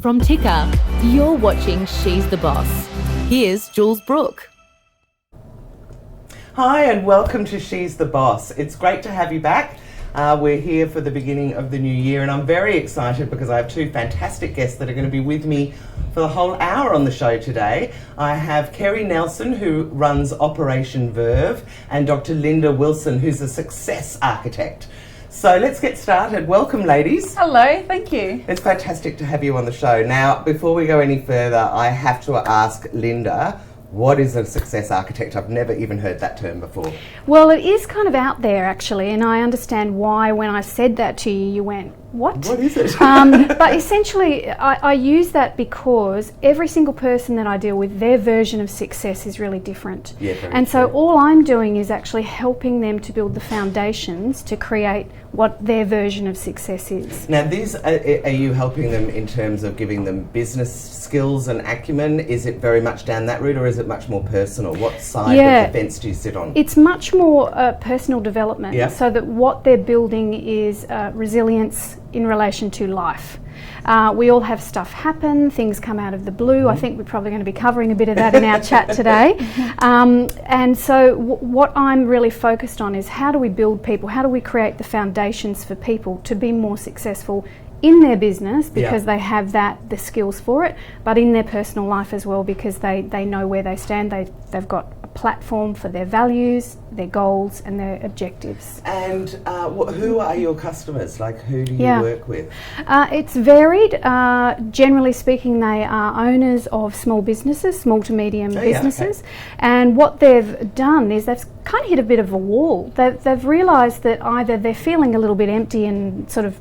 From Ticker, you're watching She's the Boss. Here's Jules Brooke. Hi and welcome to She's the Boss. It's great to have you back. We're here for the beginning of the new year and I'm very excited because I have two fantastic guests that are going to be with me for the whole hour on the show today. I have Kerrie Nelson, who runs Operation Verve, and Dr. Linda Wilson, who's a success architect. So let's get started. Welcome, ladies. Hello, thank you. It's fantastic to have you on the show. Now, before we go any further, I have to ask Linda, what is a success architect? I've never even heard that term before. Well, it is kind of out there actually, and I understand why when I said that to you, you went, what? What is it? But essentially, I use that because every single person that I deal with, their version of success is really different. Yeah, very and so true. all I'm doing is actually helping them to build the foundations to create what their version of success is. Now, these are you helping them in terms of giving them business skills and acumen? Is it very much down that route, or is it much more personal? What side of the fence do you sit on? It's much more personal development, Yeah. so that what they're building is resilience in relation to life. We all have stuff happen, things come out of the blue. I think we're probably going to be covering a bit of that in our chat today. And so what I'm really focused on is how do we build people, how do we create the foundations for people to be more successful in their business because they have the skills for it, but in their personal life as well because they know where they stand, they've got a platform for their values, their goals and their objectives. And who are your customers? Like, who do you work with? It's varied. Generally speaking, they are owners of small businesses, small to medium businesses. Okay. And what they've done is they've kind of hit a bit of a wall. They've realised that either they're feeling a little bit empty and sort of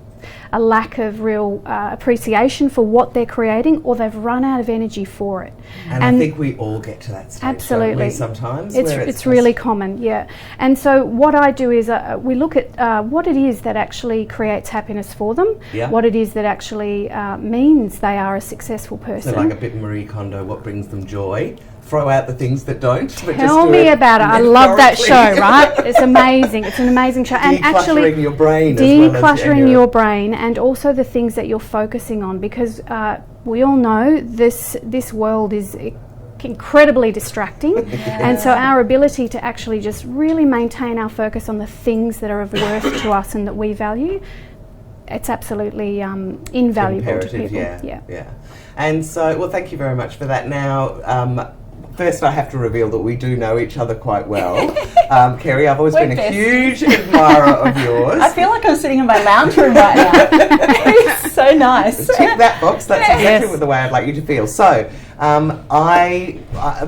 a lack of real appreciation for what they're creating, or they've run out of energy for it. And I think we all get to that stage, absolutely. Don't we, sometimes? It's really common, yeah. And so what I do is we look at what it is that actually creates happiness for them, what it is that actually means they are a successful person. So like a bit Marie Kondo, what brings them joy? Throw out the things that don't. Tell me about it. I love that show, right? It's amazing. It's an amazing show. And actually, decluttering your brain. Decluttering your brain, and also the things that you're focusing on, because we all know this world is incredibly distracting, and so our ability to actually just really maintain our focus on the things that are of worth to us and that we value, it's absolutely invaluable to people. Yeah. And so, well, thank you very much for that. Now, first, I have to reveal that we do know each other quite well. Kerrie, I've always been a huge admirer of yours. I feel like I'm sitting in my lounge room right now. It's so nice. Tick that box. That's exactly the way I'd like you to feel. So, I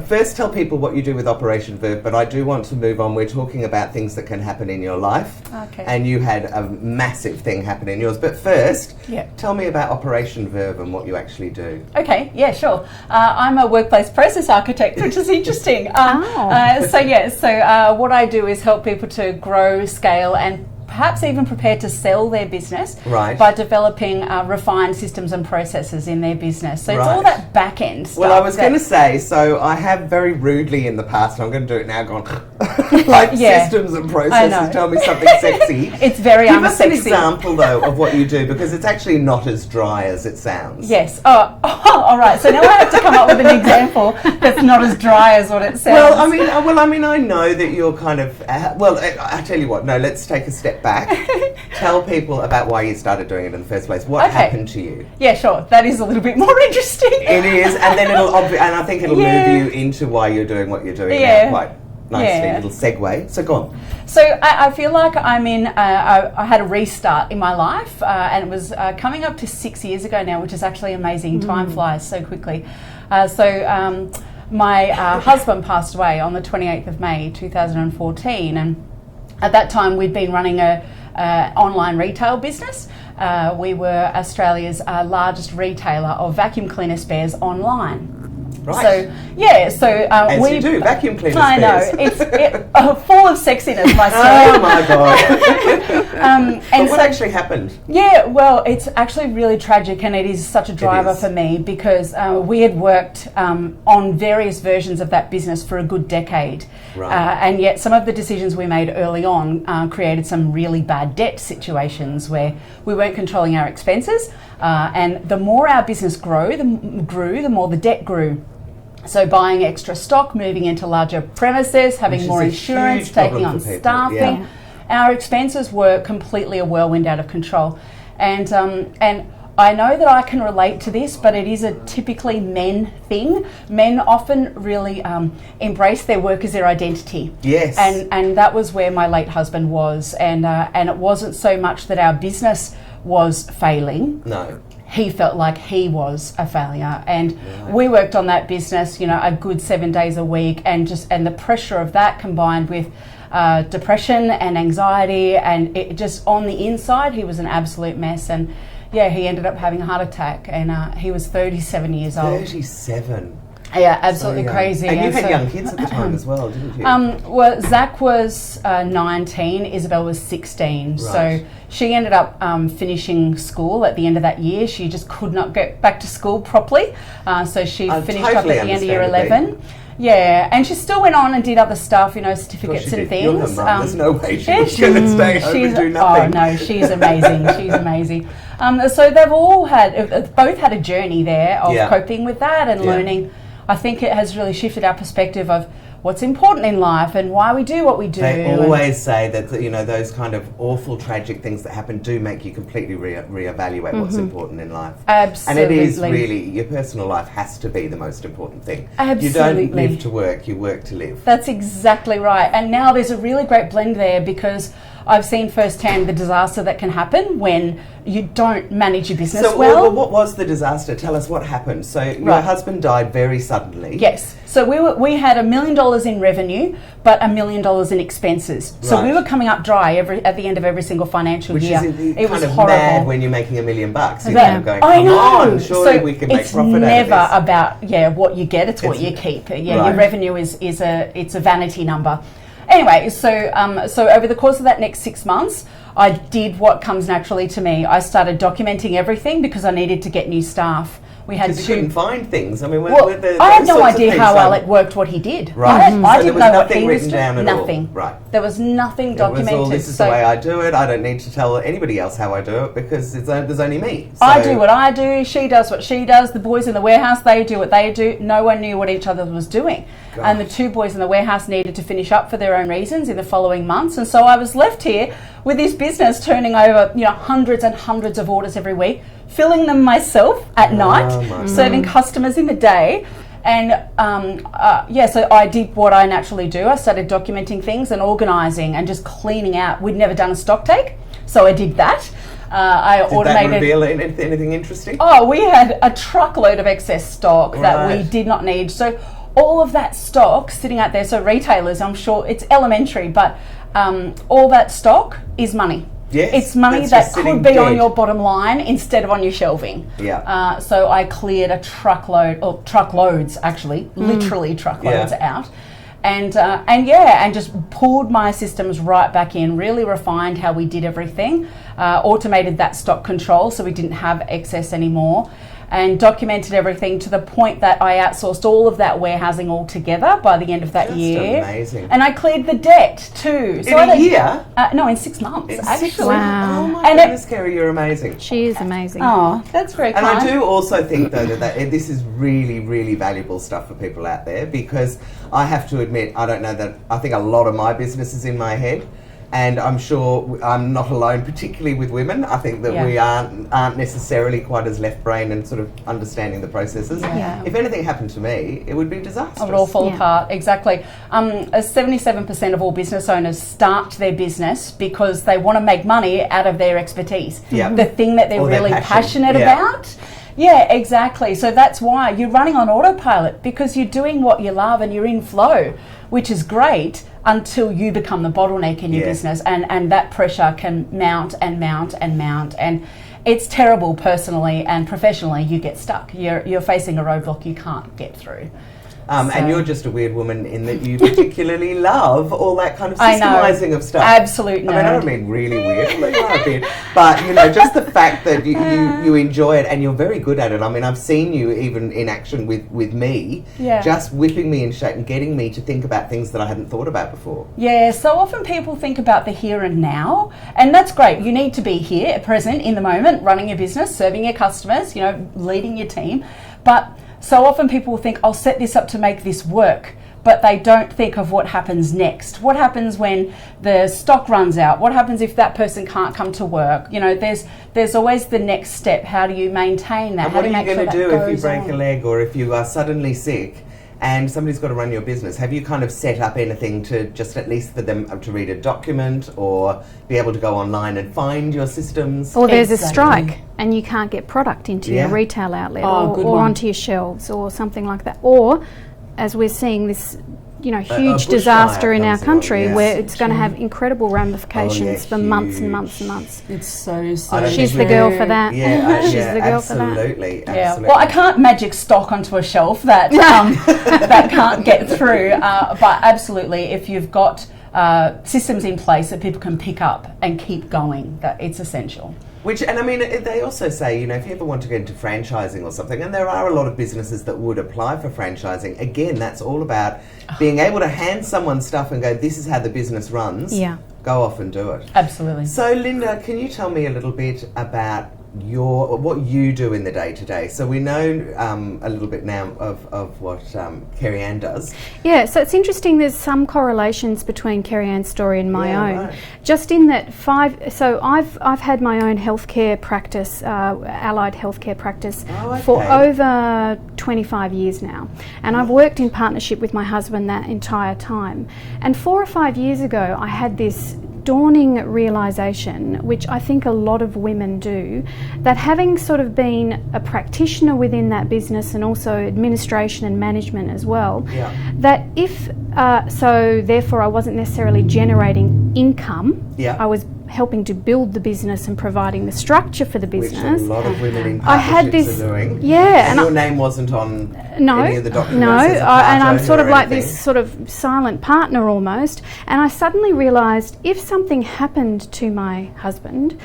first tell people what you do with Operation Verve, but I do want to move on. We're talking about things that can happen in your life. Okay. And you had a massive thing happen in yours. But first, tell me about Operation Verve and what you actually do. Okay, yeah, sure. I'm a workplace process architect, which is interesting. So what I do is help people to grow, scale, and perhaps even prepare to sell their business by developing refined systems and processes in their business. So it's all that back end stuff. Well, I was going to say, so I have very rudely in the past, and I'm going to do it now, gone like systems and processes. Tell me something sexy. It's very Give us an example, though, of what you do, because it's actually not as dry as it sounds. Yes. Oh, all right. So now I have to come up with an example that's not as dry as what it sounds. Well, I mean, I know that you're kind of. I tell you what. No, let's take a step back. Tell people about why you started doing it in the first place. What happened to you? Yeah, sure. That is a little bit more interesting. It is, and then I think it'll move you into why you're doing what you're doing now quite nicely. Little segue. So go on. So I feel like I'm in. I had a restart in my life, and it was coming up to 6 years ago now, which is actually amazing. Time flies so quickly. My husband passed away on the 28th of May 2014, and at that time we'd been running a online retail business. We were Australia's largest retailer of vacuum cleaner spares online. Right. As you do, vacuum cleaner spares. I know, it's full of sexiness, my story. Oh my God. And what actually happened? Yeah, well, it's actually really tragic, and it is such a driver for me because we had worked on various versions of that business for a good decade. Right. And yet some of the decisions we made early on created some really bad debt situations where we weren't controlling our expenses. And the more our business grew, the more the debt grew. So buying extra stock, moving into larger premises, having more insurance, taking on staffing. Our expenses were completely a whirlwind out of control. And I know that I can relate to this, but it is a typically men thing. Men often really embrace their work as their identity. Yes. And that was where my late husband was. And it wasn't so much that our business was failing. No. He felt like he was a failure, and we worked on that business, a good 7 days a week, and the pressure of that combined with depression and anxiety, and it just on the inside, he was an absolute mess. And he ended up having a heart attack, and he was 37 years old. 37. Yeah, absolutely crazy. And you had young kids at the time as well, didn't you? Well, Zach was 19, Isabel was 16. Right. So she ended up finishing school at the end of that year. She just could not get back to school properly. So she finished up at the end of year 11. Yeah, and she still went on and did other stuff, certificates and things. You're her mum. There's no way she was going to stay home and do nothing. Oh no, she's amazing. She's amazing. So they've both had a journey there of coping with that and learning. I think it has really shifted our perspective of what's important in life and why we do what we do. They always say that, those kind of awful, tragic things that happen do make you completely reevaluate what's important in life. Absolutely. And it is really, your personal life has to be the most important thing. Absolutely. You don't live to work, you work to live. That's exactly right. And now there's a really great blend there, because I've seen firsthand the disaster that can happen when you don't manage your business well. So what was the disaster? Tell us what happened. So your husband died very suddenly. Yes. So we had $1 million in revenue, but $1 million in expenses. So we were coming up dry at the end of every single financial year. It was horrible. Mad when you're making $1 million. You're going, come on, surely we can make profit out of this. It's never about what you get; it's what you keep. Your revenue is a vanity number. Anyway, so over the course of that next 6 months, I did what comes naturally to me. I started documenting everything because I needed to get new staff. We had because you couldn't find things. I mean, I had no idea how Alec worked what he did. Right. I didn't know what he was doing. Down at nothing. All. Right. There was nothing documented. It was all, this is the way I do it. I don't need to tell anybody else how I do it because there's only me. So I do what I do. She does what she does. The boys in the warehouse, they do what they do. No one knew what each other was doing. Gosh. And the two boys in the warehouse needed to finish up for their own reasons in the following months. And so I was left here with this business turning over, hundreds and hundreds of orders every week, filling them myself at night, serving customers in the day. And so I did what I naturally do. I started documenting things and organising and just cleaning out. We'd never done a stock take, so I did that. I automated. Did that reveal anything interesting? Oh, we had a truckload of excess stock that we did not need. So all of that stock sitting out there, so retailers, I'm sure it's elementary, but all that stock is money. Yes, it's money that could be on your bottom line instead of on your shelving. Yeah. So I cleared a truckloads actually, literally truckloads out. And just pulled my systems right back in, really refined how we did everything, automated that stock control so we didn't have excess anymore, and documented everything to the point that I outsourced all of that warehousing altogether by the end of that year. Amazing. And I cleared the debt too. So in a year? No, in 6 months, actually. Wow. Oh my goodness, Kerrie, you're amazing. She is amazing. Oh, that's very kind. And I do also think, though, that this is really, really valuable stuff for people out there, because I have to admit, I don't know that, I think a lot of my business is in my head. And I'm sure I'm not alone, particularly with women. I think that we aren't necessarily quite as left brain and sort of understanding the processes. Yeah. If anything happened to me, it would be disastrous. It would all fall apart, exactly. 77% of all business owners start their business because they want to make money out of their expertise. Yeah. The thing that they're really passionate about. Yeah, exactly. So that's why you're running on autopilot, because you're doing what you love and you're in flow, which is great until you become the bottleneck in your business, and that pressure can mount and mount and mount, and it's terrible personally and professionally. You get stuck. You're facing a roadblock you can't get through. And you're just a weird woman in that you particularly love all that kind of I know. systemizing of stuff. Absolute nerd. I mean, I don't mean really weird, although you are a bit. But, you know, just the fact that you enjoy it and you're very good at it. I mean, I've seen you even in action with me, just whipping me in shape and getting me to think about things that I hadn't thought about before. Yeah, so often people think about the here and now, and that's great. You need to be here, present, in the moment, running your business, serving your customers, you know, leading your team. But so often people think, I'll set this up to make this work, but they don't think of what happens next. What happens when the stock runs out? What happens if that person can't come to work? You know, there's always the next step. How do you maintain that? And How what do are you you make going sure to that do if you goes break on? a leg or if you are suddenly sick and somebody's got to run your business? Have you kind of set up anything to just at least for them to read a document or be able to go online and find your systems? Or there's a Exactly. strike and you can't get product into your retail outlet Good or one. onto your shelves or something like that. Or, as we're seeing this, you know, a huge bushfire disaster in our comes along, country yes. where it's going to have incredible ramifications for months and huge. months and months. It's so I don't She's think the girl for that. Yeah, She's yeah, the girl for that. absolutely, Yeah, absolutely. well, I can't magic stock onto a shelf that that can't get through. But absolutely, if you've got systems in place that people can pick up and keep going, that it's essential. And I mean, they also say, you know, if you ever want to get into franchising or something, and there are a lot of businesses that would apply for franchising, again, that's all about being able to hand someone stuff and go, this is how the business runs. Yeah. Go off and do it. Absolutely. So, Linda, can you tell me a little bit about what you do in the day-to-day? So we know a little bit now of what Kerrie Ann does. Yeah, so it's interesting, there's some correlations between Kerrie Ann's story and my own. Right. Just in that I've had my own healthcare practice, allied healthcare practice for over 25 years now. And I've worked in partnership with my husband that entire time. And 4 or 5 years ago, I had this dawning realisation, which I think a lot of women do, that having sort of been a practitioner within that business and also administration and management as well, that if, so therefore I wasn't necessarily generating income, I was helping to build the business and providing the structure for the business. Which a lot of women in I had partnerships this, are doing. yeah, And your name wasn't on any of the documents no, as a part and I'm owner sort of or like anything? this sort of silent partner almost. And I suddenly realised if something happened to my husband,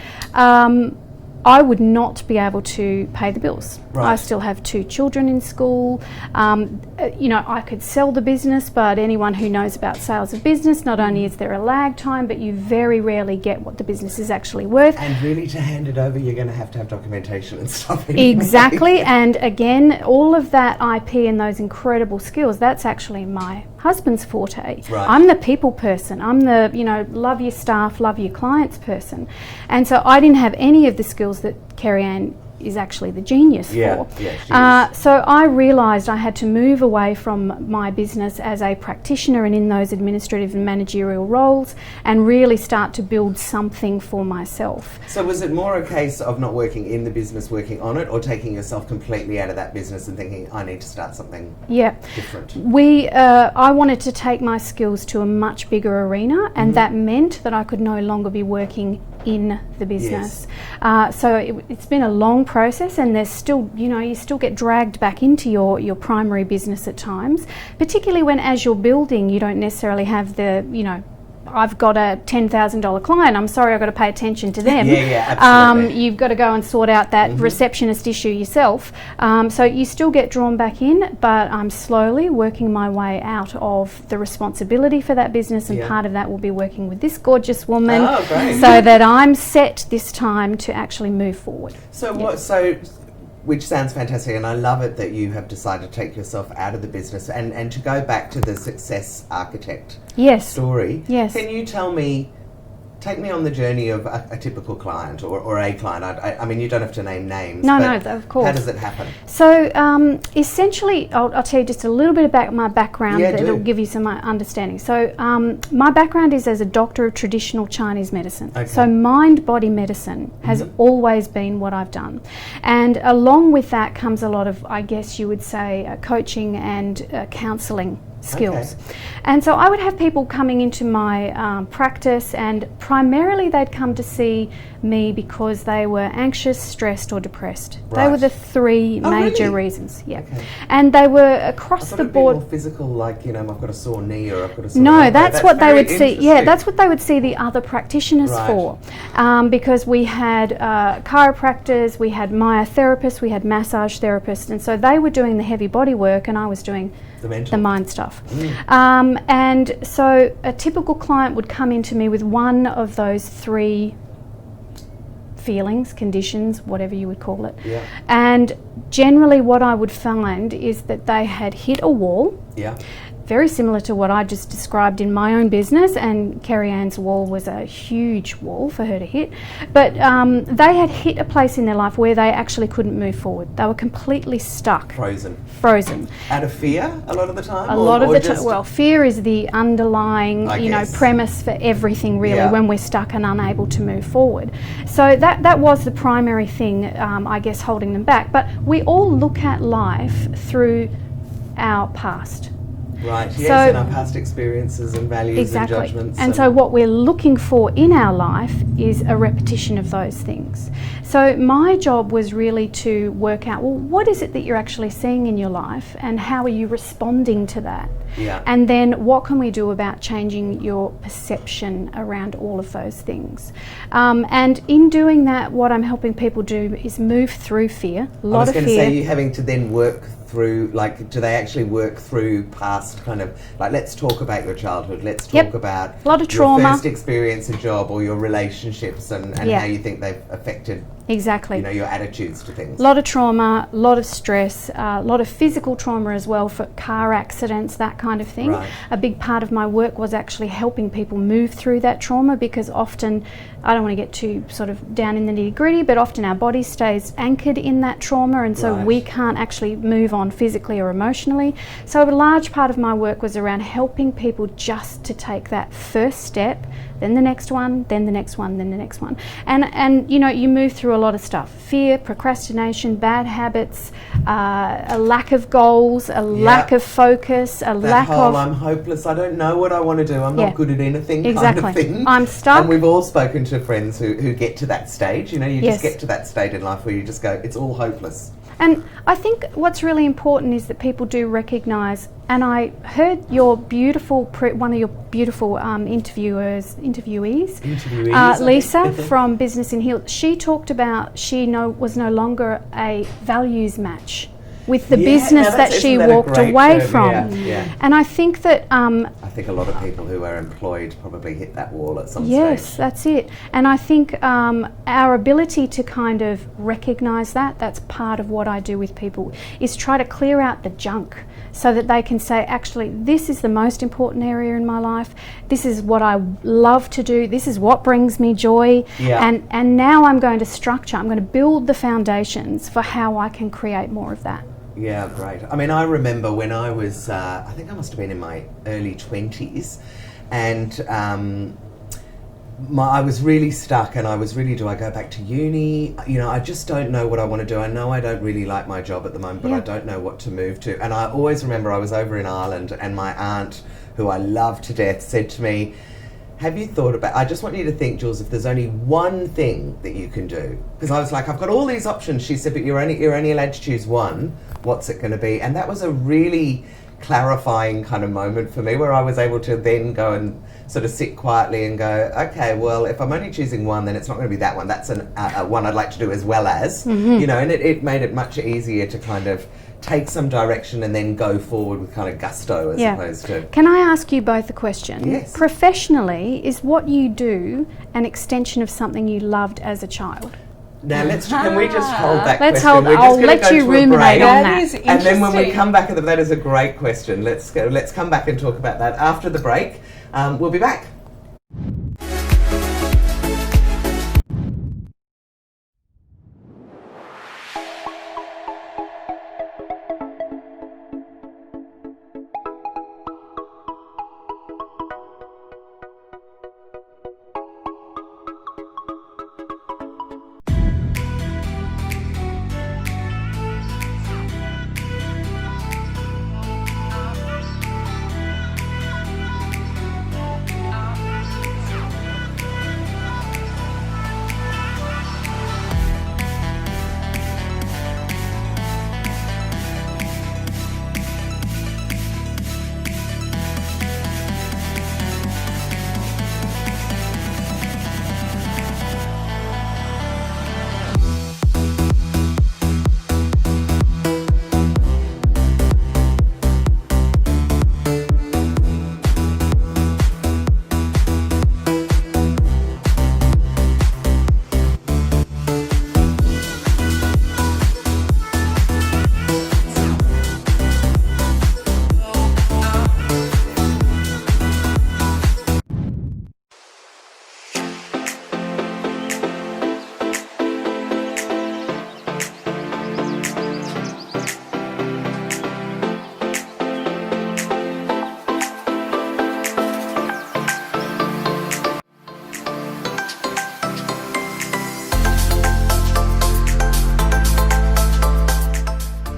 I would not be able to pay the bills. Right. I still have 2 children in school. You know, I could sell the business, but anyone who knows about sales of business, not only is there a lag time, but you very rarely get what the business is actually worth. And really, to hand it over, you're going to have documentation and stuff. Anyway. Exactly, and again, all of that IP and those incredible skills, that's actually my husband's forte. Right. I'm the people person. I'm the, you know, love your staff, love your clients person. And so I didn't have any of the skills that Kerrie Ann is actually the genius for. Yeah, she is. So I realised I had to move away from my business as a practitioner and in those administrative and managerial roles and really start to build something for myself. So was it more a case of not working in the business, working on it, or taking yourself completely out of that business and thinking, I need to start something different? I wanted to take my skills to a much bigger arena, and that meant that I could no longer be working in the business. So it's been a long process, and there's still, you know, you still get dragged back into your primary business at times, particularly when as you're building you don't necessarily have the, you know, I've got a $10,000 client, I'm sorry, I've got to pay attention to them. Absolutely. You've got to go and sort out that receptionist issue yourself. So you still get drawn back in, but I'm slowly working my way out of the responsibility for that business, and part of that will be working with this gorgeous woman so that I'm set this time to actually move forward. Which sounds fantastic, and I love it that you have decided to take yourself out of the business and to go back to the success architect story. Yes. Can you take me on the journey of a typical client or a client? I mean, you don't have to name names. No, but of course. How does it happen? So essentially, I'll tell you just a little bit about my background that'll give you some understanding. So my background is as a doctor of traditional Chinese medicine. Okay. So mind-body medicine has always been what I've done. And along with that comes a lot of, I guess you would say, coaching and counselling skills. And so I would have people coming into my practice, and primarily they'd come to see me because they were anxious, stressed or depressed. They Right. were the three major really? reasons. Yeah. Okay. And they were across I thought the it'd board. be more physical, like, you know, I've got a sore knee or I've got a sore No, elbow. that's what they very would see. Yeah, interesting. that's what they would see the other practitioners Right. for, because we had chiropractors, we had myotherapists, we had massage therapists, and so they were doing the heavy body work, and I was doing The mental. the mind stuff. And so a typical client would come into me with one of those three feelings, conditions, whatever you would call it. Yeah. And generally what I would find is that they had hit a wall, Yeah. very similar to what I just described in my own business, and Kerrie Ann's wall was a huge wall for her to hit. But they had hit a place in their life where they actually couldn't move forward. They were completely stuck, Frozen. frozen. Out of fear a lot of the time? A lot of the time, just- well, fear is the underlying, I guess. premise for everything really, Yeah. when we're stuck and unable to move forward. So that was the primary thing, I guess, holding them back. But we all look at life through our past. Right, yes, So- and our past experiences and values Exactly. and judgments. And so what we're looking for in our life is a repetition of those things. So my job was really to work out, well, what is it that you're actually seeing in your life and how are you responding to that? Yeah. And then what can we do about changing your perception around all of those things? And in doing that, what I'm helping people do is move through fear, a I lot was of going to fear. say, you having to then work through, like, do they actually work through past kind of, like, let's talk about your childhood, let's talk Yep. about A lot of your trauma. first experience, a job, or your relationships and Yeah. how you think they've affected, Exactly. your attitudes to things. A lot of trauma, a lot of stress, a lot of physical trauma as well for car accidents, that kind of thing. Right. A big part of my work was actually helping people move through that trauma, because often, I don't want to get too sort of down in the nitty gritty, but often our body stays anchored in that trauma, and so Right. we can't actually move on physically or emotionally. So a large part of my work was around helping people just to take that first step, then the next one, then the next one, then the next one. And you move through a lot of stuff: fear, procrastination, bad habits, a lack of goals, a lack of focus, a That lack whole of... I'm hopeless, I don't know what I want to do, I'm Yeah. not good at anything Exactly. kind of thing. I'm stuck. And we've all spoken to friends who get to that stage, you Yes. just get to that state in life where you just go, it's all hopeless. And I think what's really important is that people do recognise, and I heard your beautiful, one of your beautiful interviewees, Interviewees, I Lisa think. from Business in Heal, she talked about was no longer a values match with the Yeah, business now that she isn't that a walked great away term? from. Yeah, yeah. And I think that I think a lot of people who are employed probably hit that wall at some yes, stage. that's it. And I think our ability to kind of recognise that's part of what I do with people, is try to clear out the junk so that they can say, actually, this is the most important area in my life, this is what I love to do, this is what brings me joy, Yeah. and now I'm going to build the foundations for how I can create more of that. Yeah, great. I mean, I remember when I was, I think I must have been in my early 20s, and I was really stuck, and I was really, do I go back to uni? I just don't know what I want to do. I know I don't really like my job at the moment, but Yeah. I don't know what to move to. And I always remember I was over in Ireland, and my aunt, who I love to death, said to me, have you thought about, I just want you to think, Jules, if there's only one thing that you can do. Because I was like, I've got all these options. She said, but you're only allowed to choose one. What's it going to be? And that was a really clarifying kind of moment for me, where I was able to then go and sort of sit quietly and go, okay, well, if I'm only choosing one, then it's not going to be that one. That's one I'd like to do as well as, and it made it much easier to kind of take some direction and then go forward with kind of gusto as opposed to... Can I ask you both a question? Yes. Professionally, is what you do an extension of something you loved as a child? Now, can we just hold that Let's question? hold. We're just I'll gonna let go you to a ruminate break. on That that. is And then when we interesting. come back, that is a great question. Let's come back and talk about that after the break. We'll be back.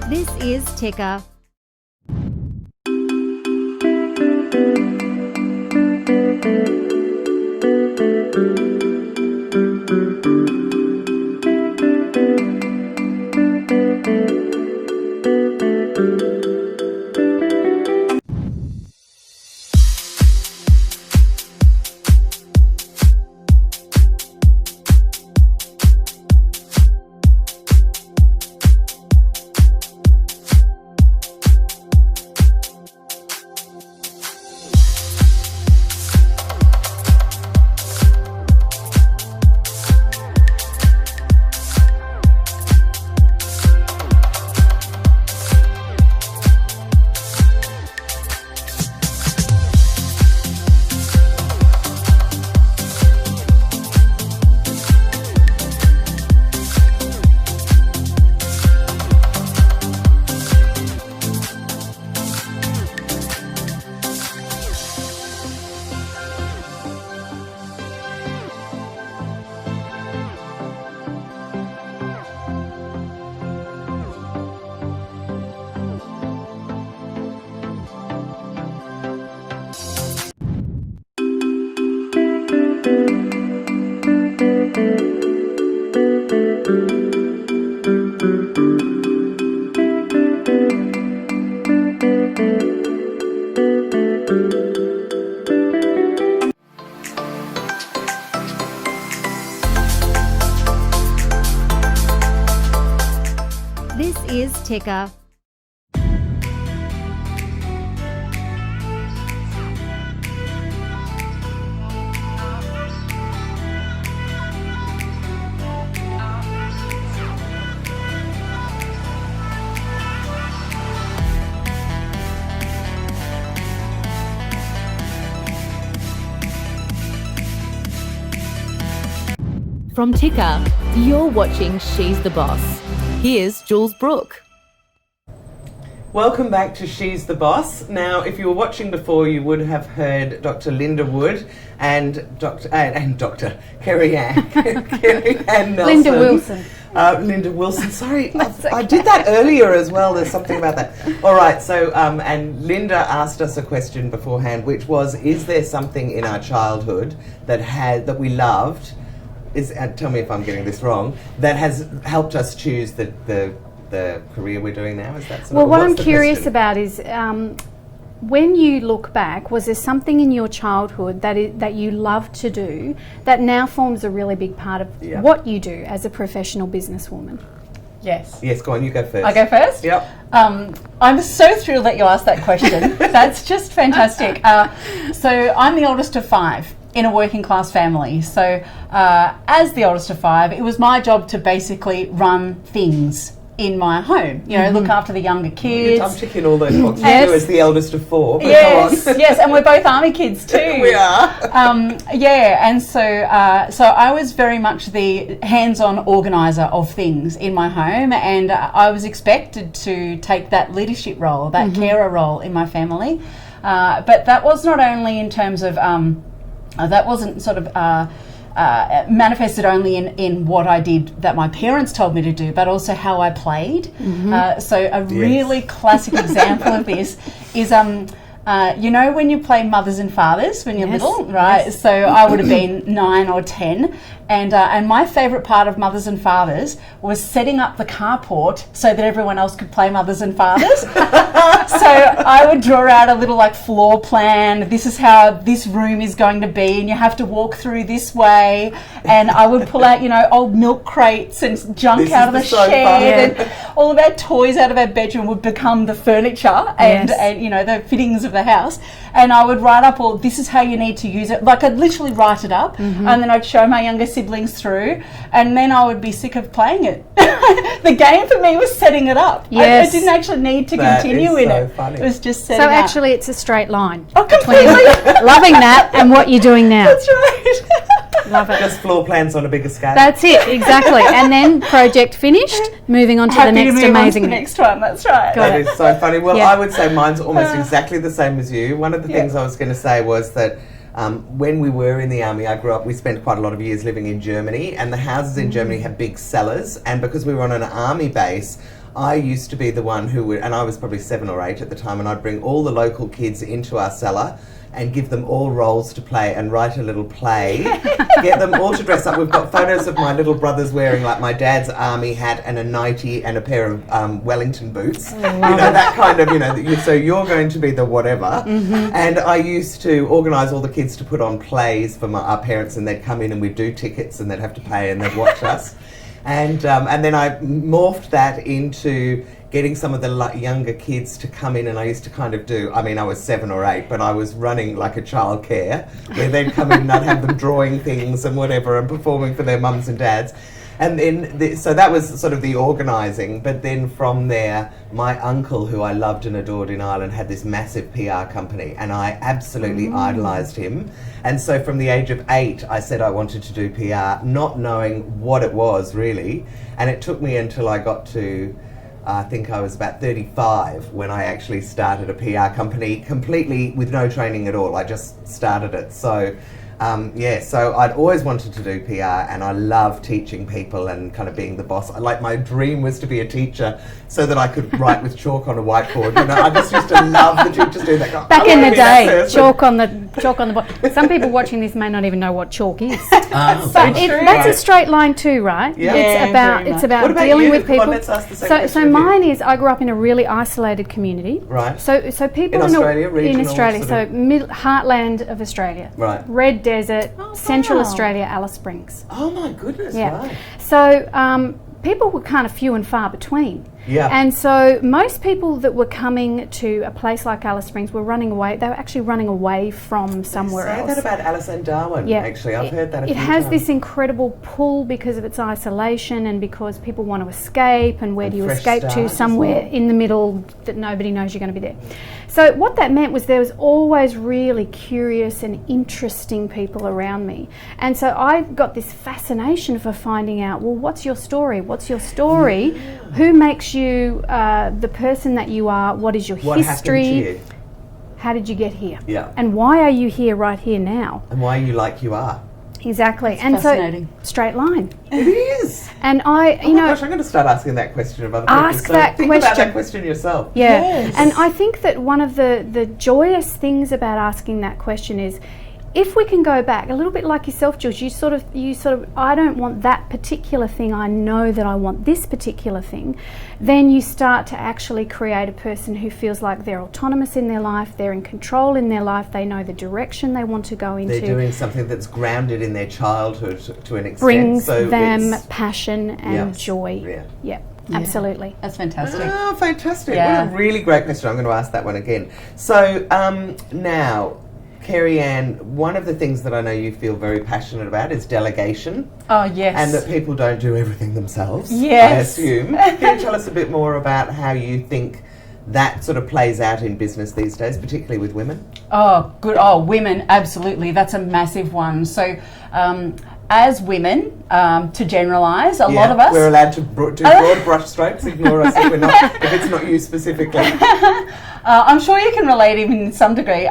This is Ticker. This is Ticker. From Ticker, you're watching She's the Boss. Here's Jules Brooke. Welcome back to She's the Boss. Now, if you were watching before, you would have heard Dr. Linda Wood and Dr. Kerrie Ann Nelson. Linda Wilson. Linda Wilson. Sorry, I did that earlier as well. There's something about that. All right. So, and Linda asked us a question beforehand, which was: is there something in our childhood that we loved? Tell me if I'm getting this wrong. That has helped us choose the career we're doing now. Is that what I'm curious about is when you look back, was there something in your childhood that you loved to do that now forms a really big part of what you do as a professional businesswoman? Yes. Yes, go on, you go first. I go first? Yep. I'm so thrilled that you asked that question. That's just fantastic. So I'm the oldest of 5 in a working class family. So as the oldest of 5, it was my job to basically run things in my home, look after the younger kids. I'm ticking all those boxes too, Yes. as the eldest of 4. But Yes, go on. yes, and we're both army kids too. We are. And so I was very much the hands-on organizer of things in my home, and I was expected to take that leadership role, that carer role in my family. But that was not only in terms of that wasn't sort of manifested only in what I did that my parents told me to do, but also how I played. So a really classic example of this is, when you play mothers and fathers when you're little, right? Yes. So I would have been 9 or 10. And my favourite part of Mothers and Fathers was setting up the carport so that everyone else could play Mothers and Fathers. So I would draw out a little floor plan. This is how this room is going to be, and you have to walk through this way. And I would pull out, old milk crates and junk out of the shed, and all of our toys out of our bedroom would become the furniture and the fittings of the house. And I would write up this is how you need to use it. I'd literally write it up, and then I'd show my younger siblings through, and then I would be sick of playing it. The game for me was setting it up. Yes. I didn't actually need to continue in it. Funny. It was just setting up. So actually it's a straight line. Oh, completely. Loving that and what you're doing now. That's right. Love it. Just floor plans on a bigger scale. That's it, exactly. And then project finished, moving on to the next amazing the next one. That's right. That is so funny. Well, I would say mine's almost exactly the same as you. One of the things I was going to say was that when we were in the army, we spent quite a lot of years living in Germany, and the houses in Germany have big cellars, and because we were on an army base, I used to be the one who would, and I was probably 7 or 8 at the time, and I'd bring all the local kids into our cellar and give them all roles to play and write a little play, get them all to dress up. We've got photos of my little brothers wearing like my dad's army hat and a nightie and a pair of Wellington boots. That kind of, so you're going to be the whatever. And I used to organise all the kids to put on plays for our parents, and they'd come in and we'd do tickets and they'd have to pay and they'd watch us. And then I morphed that into getting some of the younger kids to come in, and I used to kind of do, I was 7 or 8, but I was running like a childcare, where they'd come in and I'd have them drawing things and whatever and performing for their mums and dads. And then, so that was sort of the organising, but then from there, my uncle, who I loved and adored in Ireland, had this massive PR company, and I absolutely idolised him. And so from the age of 8, I said I wanted to do PR, not knowing what it was really, and it took me until I got to, I think I was about 35 when I actually started a PR company, completely with no training at all. I just started it. So so I'd always wanted to do PR, and I love teaching people and kind of being the boss. My dream was to be a teacher so that I could write with chalk on a whiteboard. I just used to love the teachers doing that. Back in the day, chalk on the board. Some people watching this may not even know what chalk is. But that's a straight line too, right? Yeah. It's about What about dealing you? with people. Come on, let's ask the same question So of you. mine is, I grew up in a really isolated community. Right. So people In Australia, in regional Australia, sort so of- heartland of Australia. Right. Red Desert, Central wow. Australia, Alice Springs. Oh my goodness, Yeah. right. So people were kind of few and far between. Yeah. And so most people that were coming to a place like Alice Springs were running away. They were actually running away from somewhere Say else. that about Alice and Darwin, Yeah. actually. I've heard that a It few has times. this incredible pull because of its isolation and because people want to escape, and where And do you fresh escape start to? as Somewhere well. in the middle that nobody knows you're going to be there. So what that meant was there was always really curious and interesting people around me. And so I got this fascination for finding out, well, what's your story? What's your story? Who makes you the person that you are? What is your What history? happened to you? How did you get here? Yeah. And why are you here right here now? And why are you like you are? Exactly. And fascinating. so straight line. It is. And I, Oh my gosh, I'm going to start asking that question of other people. Ask So that think about question. that question yourself. Yeah, Yes. and I think that one of the joyous things about asking that question is, if we can go back a little bit like yourself, Jules, you sort of, I don't want that particular thing, I know that I want this particular thing, then you start to actually create a person who feels like they're autonomous in their life, they're in control in their life, they know the direction they want to go into. They're doing something that's grounded in their childhood to an extent. Brings so them it's- now and Yes. joy. Yeah. Absolutely. That's fantastic. Oh, fantastic. Yeah. What a really great question. I'm going to ask that one again. So now, Kerrie Ann, one of the things that I know you feel very passionate about is delegation, Oh, yes. and that people don't do everything themselves, I Yes. assume. Can you tell us a bit more about how you think that sort of plays out in business these days, particularly with women? Oh, good. Oh, women, absolutely. That's a massive one. So, as women, to generalise, a lot of us. We're allowed to do broad brush strokes, ignore us if it's not you specifically. I'm sure you can relate even in some degree.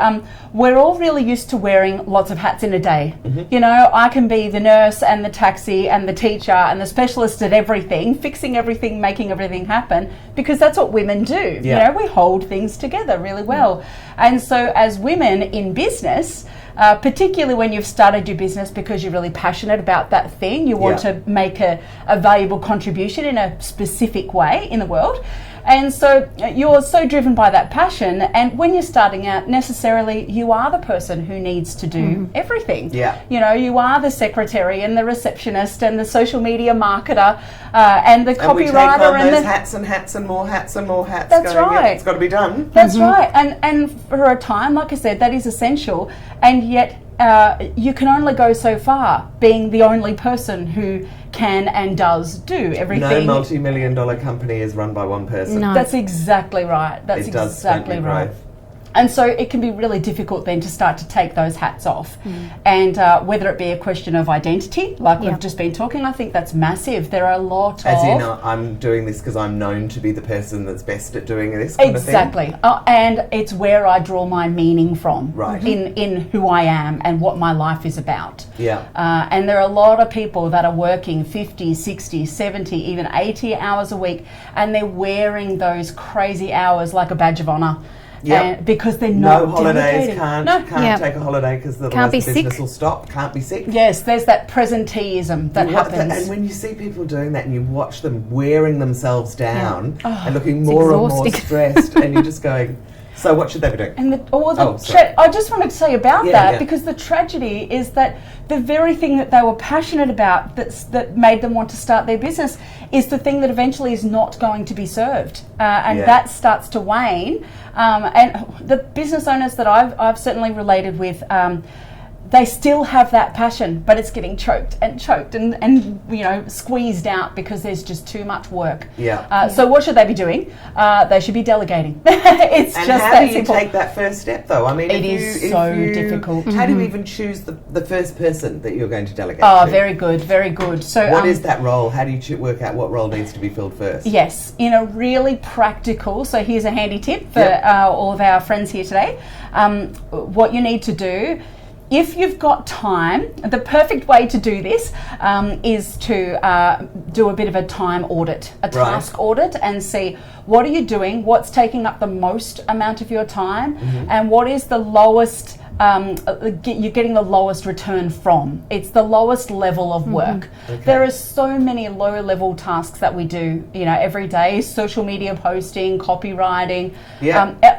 We're all really used to wearing lots of hats in a day. Mm-hmm. You know, I can be the nurse and the taxi and the teacher and the specialist at everything, fixing everything, making everything happen, because that's what women do. Yeah. You know, we hold things together really well. And so as women in business, particularly when you've started your business because you're really passionate about that thing, you want Yeah. to make a valuable contribution in a specific way in the world. And so you're so driven by that passion, and when you're starting out, necessarily you are the person who needs to do everything. Yeah. You know, you are the secretary and the receptionist and the social media marketer and the And we take copywriter on and those the hats and hats and more hats and more hats. That's going, "Yep, right. it's got to be done. That's right, and for a time, like I said, that is essential, and yet you can only go so far being the only person who can and does do No everything. multi-million-dollar company is run by one person. No. That's exactly right. That's It does exactly stunt your right. growth. And so it can be really difficult then to start to take those hats off. And whether it be a question of identity, like we've just been talking, I think that's massive. There are a lot of... As in, I'm doing this because I'm known to be the person that's best at doing this kind of thing? Exactly. And it's where I draw my meaning from, right, in who I am and what my life is about. Yeah. And there are a lot of people that are working 50, 60, 70, even 80 hours a week, and they're wearing those crazy hours like a badge of honour. Yeah, because they're not no holidays, dedicated. can't take a holiday because otherwise the business will stop. Can't be sick. Yes, there's that presenteeism that happens. And when you see people doing that and you watch them wearing themselves down and looking more and more stressed, and you're just going, so what should they be doing? And I just wanted to say about because the tragedy is that the very thing that they were passionate about that made them want to start their business is the thing that eventually is not going to be served, and that starts to wane. And the business owners that I've certainly related with, they still have that passion, but it's getting choked and squeezed out because there's just too much work. So what should they be doing? They should be delegating. It's and just how that do you simple. take that first step, though? I mean, it is so difficult. How do you even choose the first person that you're going to delegate to? Oh, very good, very good. So what is that role? How do you work out what role needs to be filled first? Yes, in a really practical, so here's a handy tip for all of our friends here today. What you need to do, if you've got time, the perfect way to do this is to do a bit of a time audit, a task audit, and see what are you doing, what's taking up the most amount of your time, and what is the lowest, you're getting the lowest return from. It's the lowest level of work. There are so many low level tasks that we do, every day: social media posting, copywriting,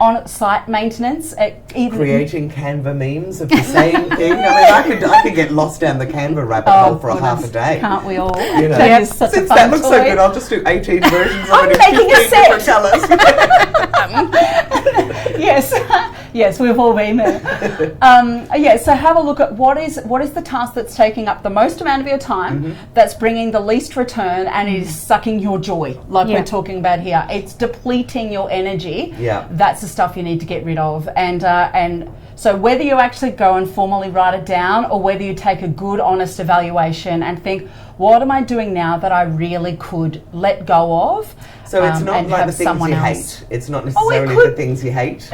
on site maintenance, even creating Canva memes of the same thing. I mean, I could get lost down the Canva rabbit hole for a half a day. Can't we all? That is such Since a fun that looks toy. so good, I'll just do 18 versions of it in making a 15 set. different colours. Yes, we've all been there. So have a look at what is the task that's taking up the most amount of your time, that's bringing the least return, and is sucking your joy, like we're talking about here. It's depleting your energy. That's the stuff you need to get rid of. And so whether you actually go and formally write it down, or whether you take a good, honest evaluation and think, what am I doing now that I really could let go of? So it's not like the things you hate. It's not necessarily the things you hate.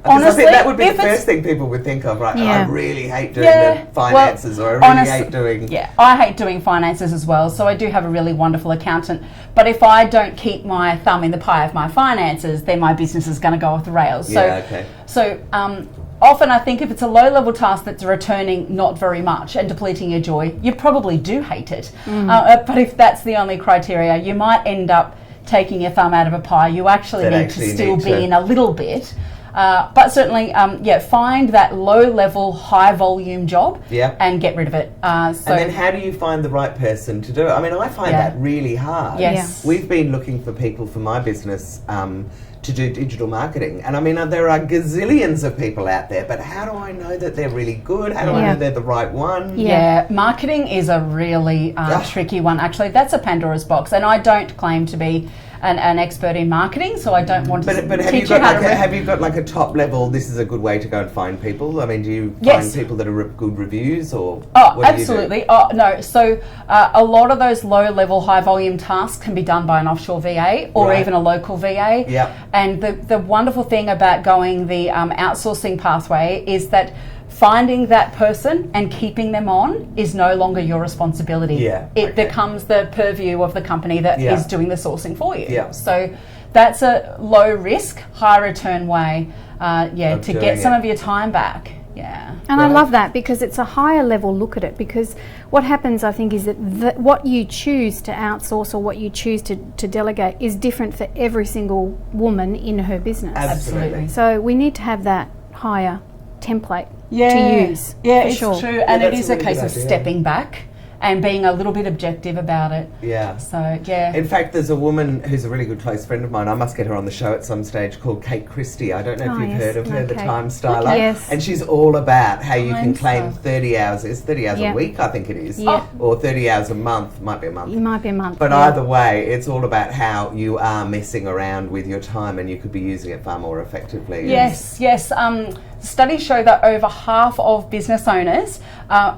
Honestly, I think that would be the first thing people would think of, right? I really hate doing the finances, or I really hate doing... Yeah, I hate doing finances as well, so I do have a really wonderful accountant. But if I don't keep my thumb in the pie of my finances, then my business is going to go off the rails. So often I think if it's a low-level task that's returning not very much and depleting your joy, you probably do hate it. But if that's the only criteria, you might end up taking your thumb out of a pie. You actually need to still be in a little bit. But certainly, find that low-level, high-volume job and get rid of it. And then how do you find the right person to do it? I mean, I find that really hard. Yes. We've been looking for people for my business to do digital marketing. And I mean, there are gazillions of people out there, but how do I know that they're really good? How do I know they're the right one? Yeah, marketing is a really tricky one. Actually, that's a Pandora's box, and I don't claim to be an expert in marketing, so I don't want to teach you how to... Have you got like a top level, this is a good way to go and find people? I mean, do you find people that are good reviews, or what absolutely. No, so a lot of those low level, high volume tasks can be done by an offshore VA or even a local VA. And the wonderful thing about going the outsourcing pathway is that finding that person and keeping them on is no longer your responsibility. It becomes the purview of the company that is doing the sourcing for you. So that's a low risk, high return way to get some of your time back. And I love that, because it's a higher level look at it, because what happens, I think, is that what you choose to outsource or what you choose to delegate is different for every single woman in her business. Absolutely. So we need to have that higher template to use. It's sure. true, and it is a case of stepping back and being a little bit objective about it. Yeah. So, yeah. In fact, there's a woman who's a really good close friend of mine. I must get her on the show at some stage, called Kate Christie. I don't know if you've yes, heard of her, the okay. time styler. Yes. And she's all about how you can Time claim style. 30 hours. It's 30 hours Yeah. a week, I think it is. Yeah. Or 30 hours a month. Might be a month. It might be a month. But yeah. either way, it's all about how you are messing around with your time and you could be using it far more effectively. Yes, yes. Studies show that over half of business owners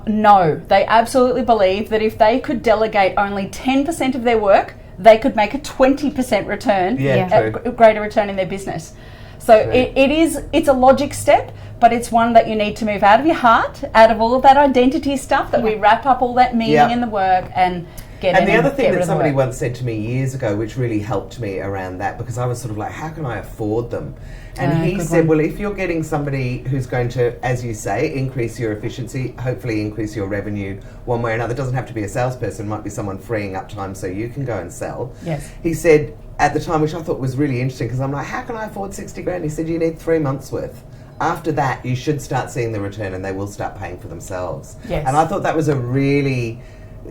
know, they absolutely believe that if they could delegate only 10% of their work, they could make a 20% return, Yeah, a greater return in their business. So it's a logic step, but it's one that you need to move out of your heart, out of all of that identity stuff that we wrap up all that meaning in the work and get And in the other get thing rid that of the somebody work. once said to me years ago, which really helped me around that, because I was sort of like, how can I afford them? And he good said, one. well, if you're getting somebody who's going to, as you say, increase your efficiency, hopefully increase your revenue one way or another, it doesn't have to be a salesperson, it might be someone freeing up time so you can go and sell. Yes. He said, at the time, which I thought was really interesting, because I'm like, how can I afford 60 grand? He said, you need 3 months worth. After that, you should start seeing the return and they will start paying for themselves. Yes. And I thought that was a really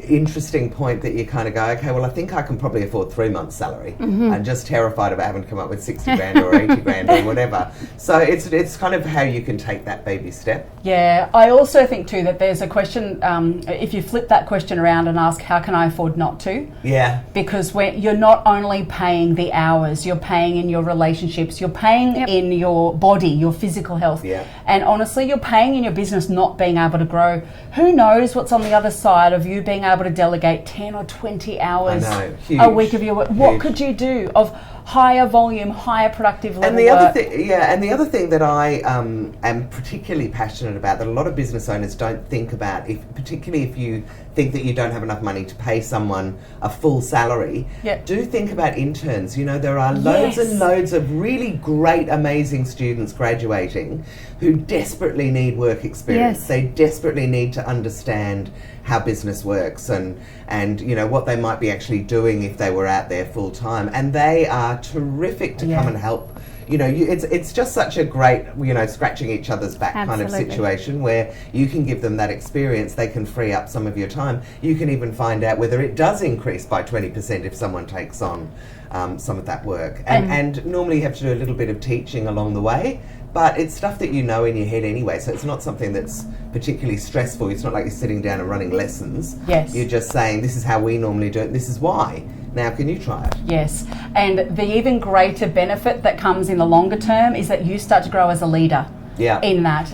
interesting point, that you kind of go, okay, well, I think I can probably afford 3 months' salary. I'm just terrified about having to come up with 60 grand or 80 grand or whatever. So it's kind of how you can take that baby step. Yeah, I also think too that there's a question, if you flip that question around and ask, how can I afford not to? Yeah. Because you're not only paying the hours, you're paying in your relationships, you're paying in your body, your physical health. Yeah. And honestly, you're paying in your business not being able to grow. Who knows what's on the other side of you being able to delegate 10 or 20 hours I know, huge, a week of your work? What huge. could you do of higher volume, higher productive level And the work? other thing that I am particularly passionate about, that a lot of business owners don't think about, particularly if you think that you don't have enough money to pay someone a full salary, do think about interns. You know, there are loads and loads of really great, amazing students graduating who desperately need work experience. Yes. They desperately need to understand how business works and you know what they might be actually doing if they were out there full time, and they are terrific to come and help. You know, it's just such a great, you know, scratching each other's back kind of situation, where you can give them that experience, they can free up some of your time. You can even find out whether it does increase by 20% if someone takes on some of that work. And normally you have to do a little bit of teaching along the way, but it's stuff that you know in your head anyway, so it's not something that's particularly stressful. It's not like you're sitting down and running lessons. Yes. You're just saying, this is how we normally do it, this is why. Now can you try it? Yes, and the even greater benefit that comes in the longer term is that you start to grow as a leader. In that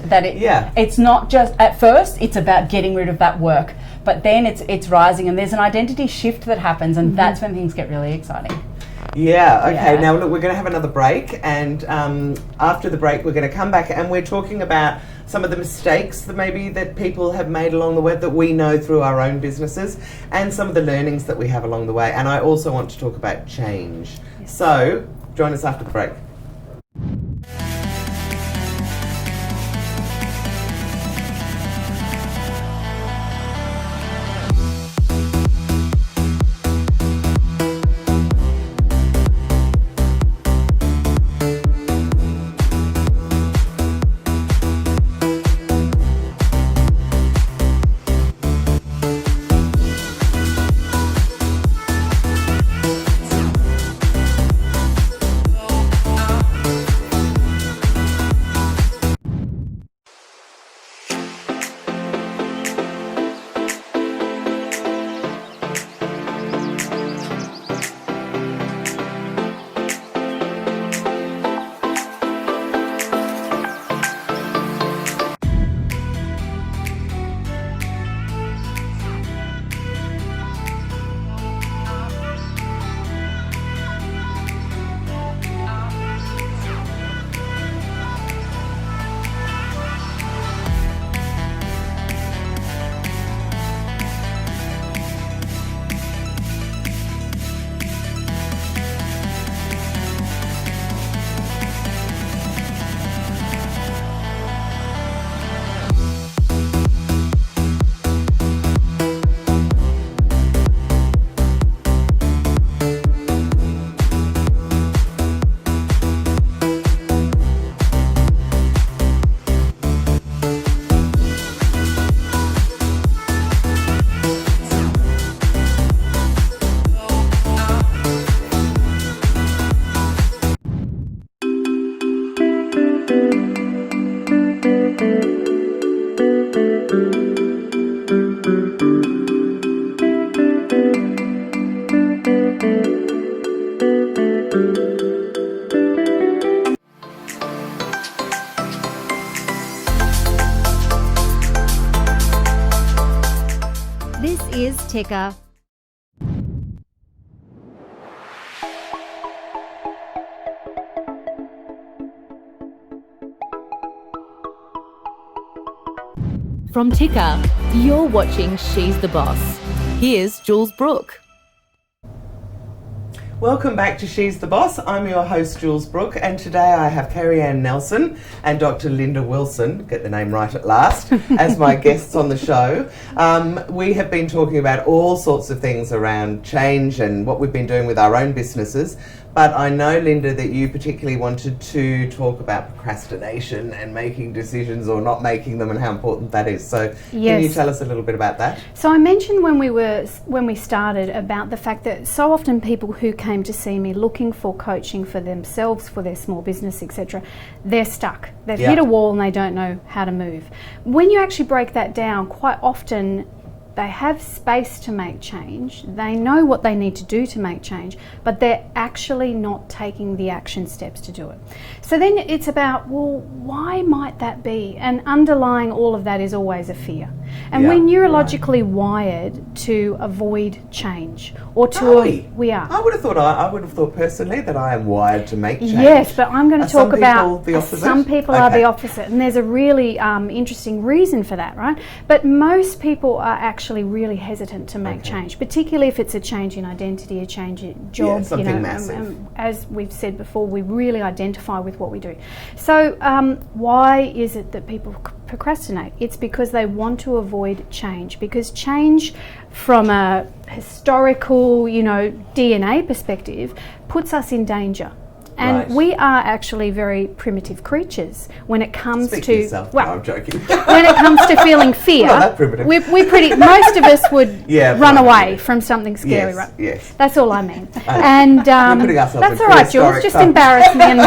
it's not just at first it's about getting rid of that work, but then it's rising and there's an identity shift that happens, and that's when things get really exciting. Okay, now look, we're going to have another break, and after the break we're going to come back and we're talking about some of the mistakes that people have made along the way that we know through our own businesses, and some of the learnings that we have along the way. And I also want to talk about change. So join us after the break. Ticker. From Ticker, you're watching She's the Boss. Here's Jules Brooke. Welcome back to She's the Boss. I'm your host, Jules Brooke, and today I have Kerrie Nelson and Dr. Linda Wilson, get the name right at last, as my guests on the show. We have been talking about all sorts of things around change and what we've been doing with our own businesses, but I know, Linda, that you particularly wanted to talk about procrastination and making decisions or not making them and how important that is. So can you tell us a little bit about that? So I mentioned when we started about the fact that so often people who came to see me looking for coaching for themselves, for their small business, etc., they're stuck. They've hit a wall and they don't know how to move. When you actually break that down, quite often they have space to make change, they know what they need to do to make change, but they're actually not taking the action steps to do it. So then it's about, well, why might that be? And underlying all of that is always a fear. And we're neurologically wired to avoid change or to we are. I would have thought personally that I am wired to make change. Yes, but I'm going to talk about the opposite? Some people are the opposite, and there's a really interesting reason for that, right? But most people are actually really hesitant to make change, particularly if it's a change in identity, a change in job. Something massive. As we've said before, we really identify with what we do. So why is it that people procrastinate? It's because they want to avoid change, because change from a historical, DNA perspective puts us in danger. And we are actually very primitive creatures when it comes Speak to yourself. No, I'm joking. when it comes to feeling fear. Not that primitive. Most of us would run away from something scary, right? Yes. That's all I mean. And We're putting ourselves that's in all right, Jules. Just embarrass me and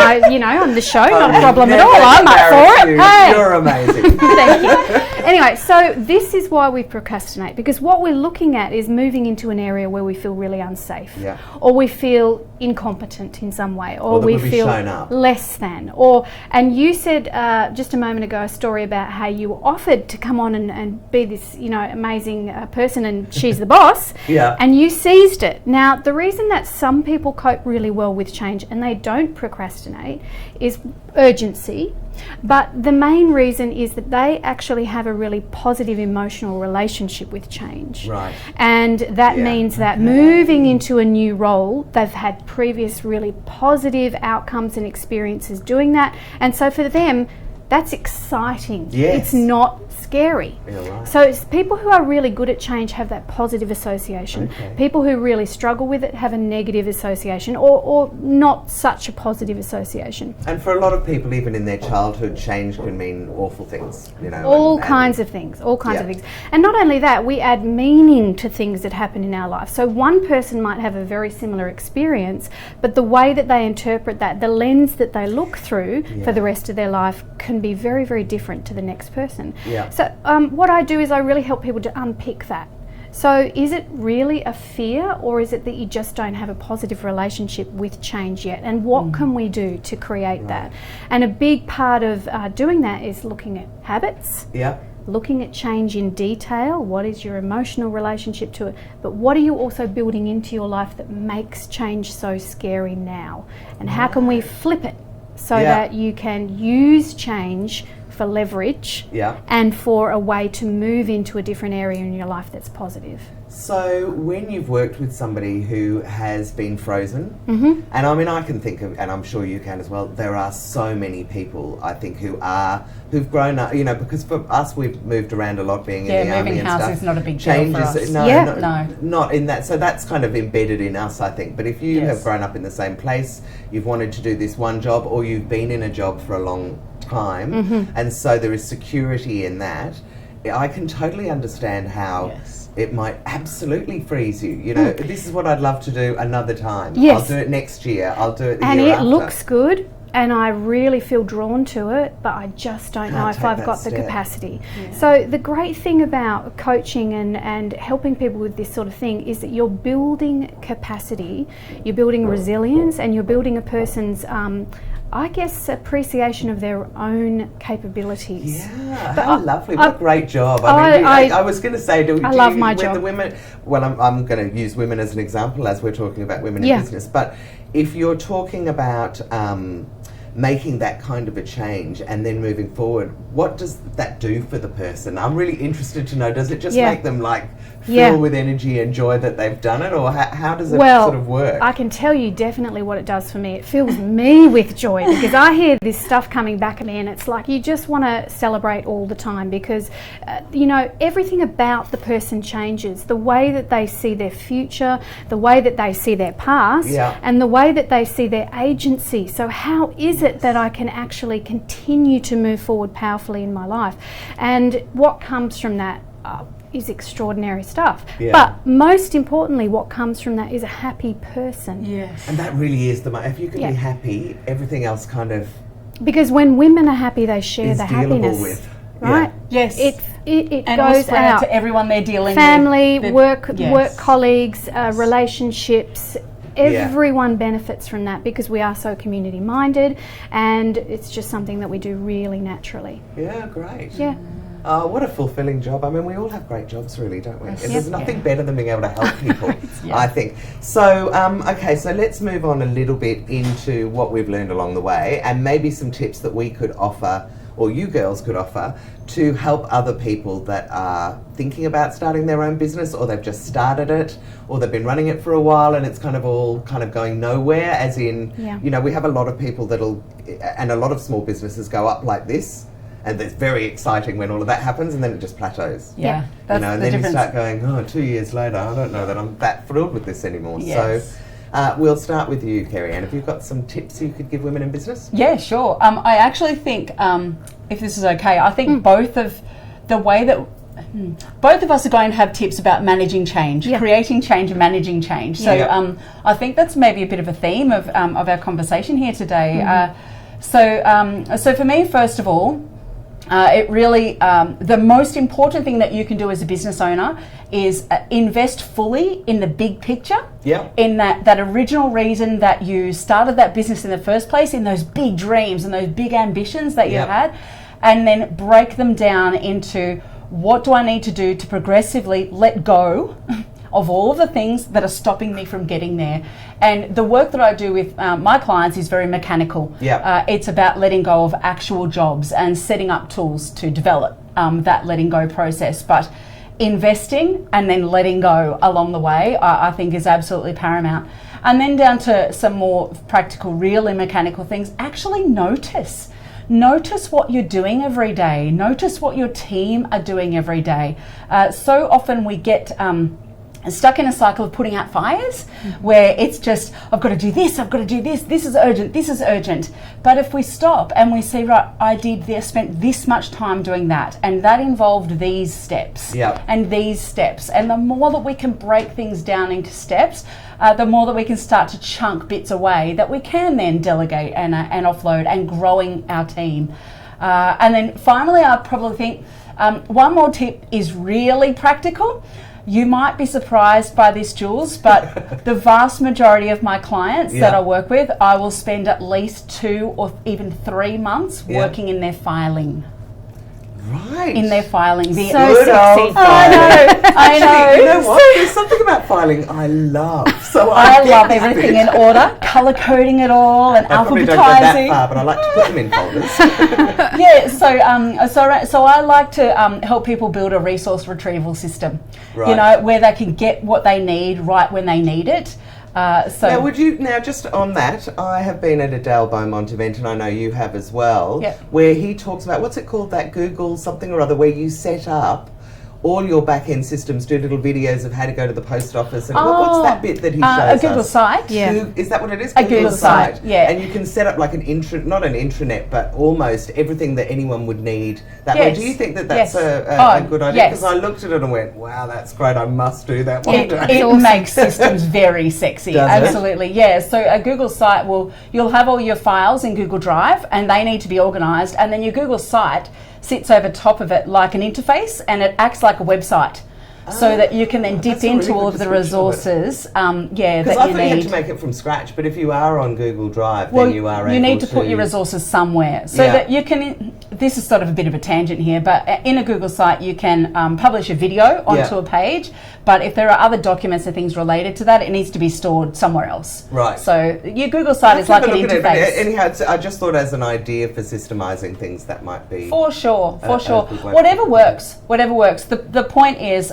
on the show. Not a problem at all. I'm up for it. Hey. You're amazing. Thank you. Anyway, so this is why we procrastinate, because what we're looking at is moving into an area where we feel really unsafe, or we feel incompetent in some way, or we feel less than. And you said just a moment ago a story about how you were offered to come on and be this amazing person, and she's the boss, and you seized it. Now, the reason that some people cope really well with change and they don't procrastinate is urgency. But the main reason is that they actually have a really positive emotional relationship with change. Right. And that means that moving into a new role, they've had previous really positive outcomes and experiences doing that. And so for them, that's exciting. Yes. It's not scary. Right. So it's people who are really good at change have that positive association. People who really struggle with it have a negative association, or not such a positive association. And for a lot of people, even in their childhood, change can mean awful things, all kinds of things. And not only that, we add meaning to things that happen in our life. So one person might have a very similar experience, but the way that they interpret that, the lens that they look through for the rest of their life can be very, very different to the next person. So what I do is I really help people to unpick that. So is it really a fear, or is it that you just don't have a positive relationship with change yet? And what can we do to create that? And a big part of doing that is looking at habits. Looking at change in detail. What is your emotional relationship to it? But what are you also building into your life that makes change so scary now? And how can we flip it so that you can use change for leverage and for a way to move into a different area in your life that's positive? So when you've worked with somebody who has been frozen, and I mean I can think of, and I'm sure you can as well, there are so many people I think who've grown up, because for us we've moved around a lot, being in the army moving and house stuff. is not a big deal for us. Not in that. So that's kind of embedded in us, I think. But if you have grown up in the same place, you've wanted to do this one job, or you've been in a job for a long time, and so there is security in that, I can totally understand how it might absolutely freeze you. This is what I'd love to do another time. I'll do it next year. I'll do it the year after. And it looks good, and I really feel drawn to it, but I just don't know if I've got the capacity. So the great thing about coaching and helping people with this sort of thing is that you're building capacity, you're building resilience, and you're building a person's I guess, appreciation of their own capabilities. Yeah, But how lovely! What a great job. I was going to say, I love my job. The women, well, I'm going to use women as an example as we're talking about women in business. But if you're talking about making that kind of a change and then moving forward, what does that do for the person? I'm really interested to know, does it just make them fill with energy and joy that they've done it, or how does it sort of work? I can tell you definitely what it does for me. It fills me with joy because I hear this stuff coming back at me and it's like you just want to celebrate all the time because, everything about the person changes. The way that they see their future, the way that they see their past, and the way that they see their agency. So how is it that I can actually continue to move forward powerfully in my life? And what comes from that is extraordinary stuff. But most importantly, what comes from that is a happy person. Yes. And that really is if you can be happy, everything else kind of... Because when women are happy, they share the happiness. With. Right? Yes. It and goes out to everyone they're dealing family, with. work colleagues, relationships. Everyone benefits from that because we are so community minded, and it's just something that we do really naturally. Yeah, great. Yeah. What a fulfilling job. I mean, we all have great jobs, really, don't we? There's nothing better than being able to help people, I think. So, so let's move on a little bit into what we've learned along the way and maybe some tips that we could offer, or you girls could offer, to help other people that are thinking about starting their own business, or they've just started it, or they've been running it for a while and it's kind of all kind of going nowhere, as in, we have a lot of people and a lot of small businesses go up like this. And it's very exciting when all of that happens, and then it just plateaus. Yeah, that's and then you start going, 2 years later, I don't know that I'm that thrilled with this anymore. Yes. So we'll start with you, Kerrie Ann. Have you got some tips you could give women in business? Yeah, sure. I actually think, if this is okay, I think both of us are going to have tips about managing change, creating change and managing change. So I think that's maybe a bit of a theme of our conversation here today. So for me, first of all, it really, the most important thing that you can do as a business owner is invest fully in the big picture. In that original reason that you started that business in the first place, in those big dreams and those big ambitions that you had, and then break them down into what do I need to do to progressively let go of all of the things that are stopping me from getting there. And the work that I do with my clients is very mechanical. It's about letting go of actual jobs and setting up tools to develop that letting go process. But investing and then letting go along the way, I think is absolutely paramount. And then down to some more practical, real and mechanical things, actually notice. Notice what you're doing every day. Notice what your team are doing every day. So often we get stuck in a cycle of putting out fires where it's just, I've got to do this, this is urgent. But if we stop and we see, right, I did this, spent this much time doing that, and that involved these steps and these steps. And the more that we can break things down into steps, the more that we can start to chunk bits away that we can then delegate and offload, and growing our team. And then finally, I probably think one more tip is really practical. You might be surprised by this, Jules, but the vast majority of my clients that I work with, I will spend at least 2 or even 3 months working in their filing. Right. In their filing. So sexy. I know. You know what? There's something about filing I love. So I love everything in order, colour coding it all and I probably alphabetising. don't go that far, but I like to put them in folders. So I like to help people build a resource retrieval system. Right. Where they can get what they need right when they need it. Now just on that, I have been at a Dale Beaumont event, and I know you have as well, where he talks about, what's it called, that Google something or other, where you set up all your back-end systems, do little videos of how to go to the post office, and what's that bit that he shows us? A Google site. Is that what it is? A Google site, yeah. And you can set up like not an intranet, but almost everything that anyone would need that way. Do you think that that's a good idea? Because I looked at it and went, wow, that's great, I must do that one day. It makes systems very sexy. Absolutely, yeah. So a Google site you'll have all your files in Google Drive, and they need to be organised, and then your Google site sits over top of it like an interface, and it acts like a website. so that you can then dip that's a really into all good of the description of it. resources. Because that I you thought you had need. to make it from scratch, but if you are on Google Drive, Well, then you are you able need to put your resources somewhere so Yeah. that you can. This is sort of a bit of a tangent here, but in a Google site you can publish a video onto Yeah. a page. But if there are other documents and things related to that, it needs to be stored somewhere else. Right. So your Google site Let's is like have an a look at it, but interface. anyhow, I just thought as an idea for systemizing things that might be. For sure, for a sure. good way Whatever to- works, whatever works. The point is